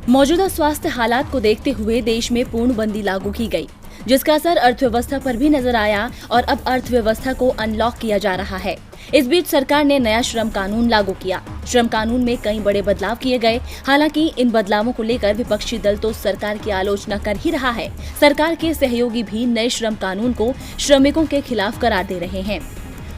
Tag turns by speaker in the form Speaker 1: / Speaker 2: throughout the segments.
Speaker 1: मौजूदा स्वास्थ्य हालात को देखते हुए देश में पूर्णबंदी लागू की गई, जिसका असर अर्थव्यवस्था पर भी नजर आया और अब अर्थव्यवस्था को अनलॉक किया जा रहा है। इस बीच सरकार ने नया श्रम कानून लागू किया। श्रम कानून में कई बड़े बदलाव किए गए। हालांकि इन बदलावों को लेकर विपक्षी दल तो सरकार की आलोचना कर ही रहा है। सरकार के सहयोगी भी नए श्रम कानून को श्रमिकों के खिलाफ करार दे रहे हैं।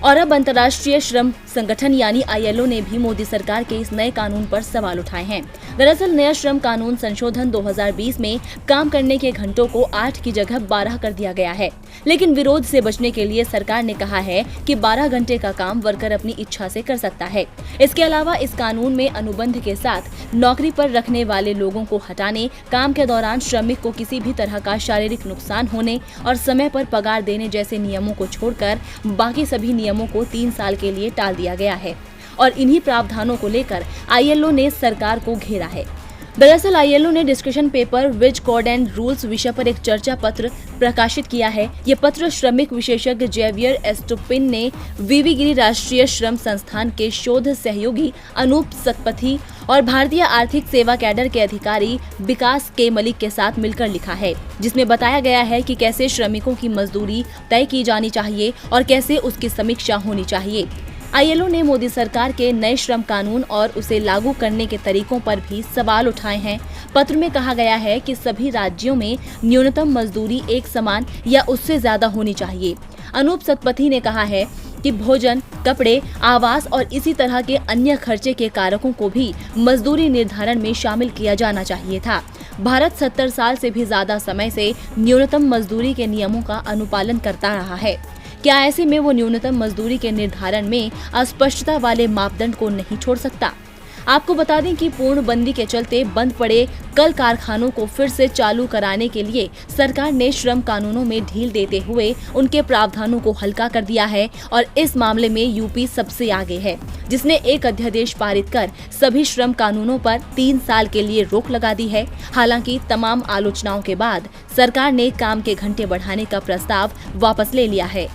Speaker 1: और अब अंतर्राष्ट्रीय श्रम संगठन यानी ILO ने भी मोदी सरकार के इस नए कानून पर सवाल उठाए हैं। दरअसल नया श्रम कानून संशोधन 2020 में काम करने के घंटों को 8 की जगह 12 कर दिया गया है, लेकिन विरोध से बचने के लिए सरकार ने कहा है कि 12 घंटे का काम वर्कर अपनी इच्छा से कर सकता है। इसके अलावा इस कानून में अनुबंध के साथ नौकरी पर रखने वाले लोगों को हटाने, काम के दौरान श्रमिक को किसी भी तरह का शारीरिक नुकसान होने और समय पर पगार देने जैसे नियमों को छोड़कर बाकी सभी नियमों को 3 साल के लिए टाल दिया गया है और इन्हीं प्रावधानों को लेकर ILO ने सरकार को घेरा है। दरअसल ILO ने discussion paper which code and rules विषय पर एक चर्चा पत्र प्रकाशित किया है। ये पत्र श्रमिक विशेषज्ञ जेवियर एस्टुपिन ने वीवी गिरी राष्ट्रीय श्रम संस्थान के शोध सहयोगी अनूप सतपथी और भारतीय आर्थिक सेवा कैडर के अधिकारी विकास के मलिक के साथ मिलकर लिखा है, जिसमें बताया गया है कि कैसे श्रमिकों की मजदूरी तय की जानी चाहिए और कैसे उसकी समीक्षा होनी चाहिए। ILO ने मोदी सरकार के नए श्रम कानून और उसे लागू करने के तरीकों पर भी सवाल उठाए हैं। पत्र में कहा गया है कि सभी राज्यों में न्यूनतम मजदूरी एक समान या उससे ज्यादा होनी चाहिए। अनूप सतपथी ने कहा है कि भोजन, कपड़े, आवास और इसी तरह के अन्य खर्चे के कारकों को भी मजदूरी निर्धारण में शामिल किया जाना चाहिए था। भारत 70 साल से भी ज्यादा समय से न्यूनतम मजदूरी के नियमों का अनुपालन करता रहा है। क्या ऐसे में वो न्यूनतम मजदूरी के निर्धारण में अस्पष्टता वाले मापदंड को नहीं छोड़ सकता? आपको बता दें कि पूर्णबंदी के चलते बंद पड़े कल कारखानों को फिर से चालू कराने के लिए सरकार ने श्रम कानूनों में ढील देते हुए उनके प्रावधानों को हल्का कर दिया है और इस मामले में यूपी सबसे आगे है, जिसने एक अध्यादेश पारित कर सभी श्रम कानूनों पर 3 साल के लिए रोक लगा दी है। हालांकि तमाम आलोचनाओं के बाद सरकार ने काम के घंटे बढ़ाने का प्रस्ताव वापस ले लिया है।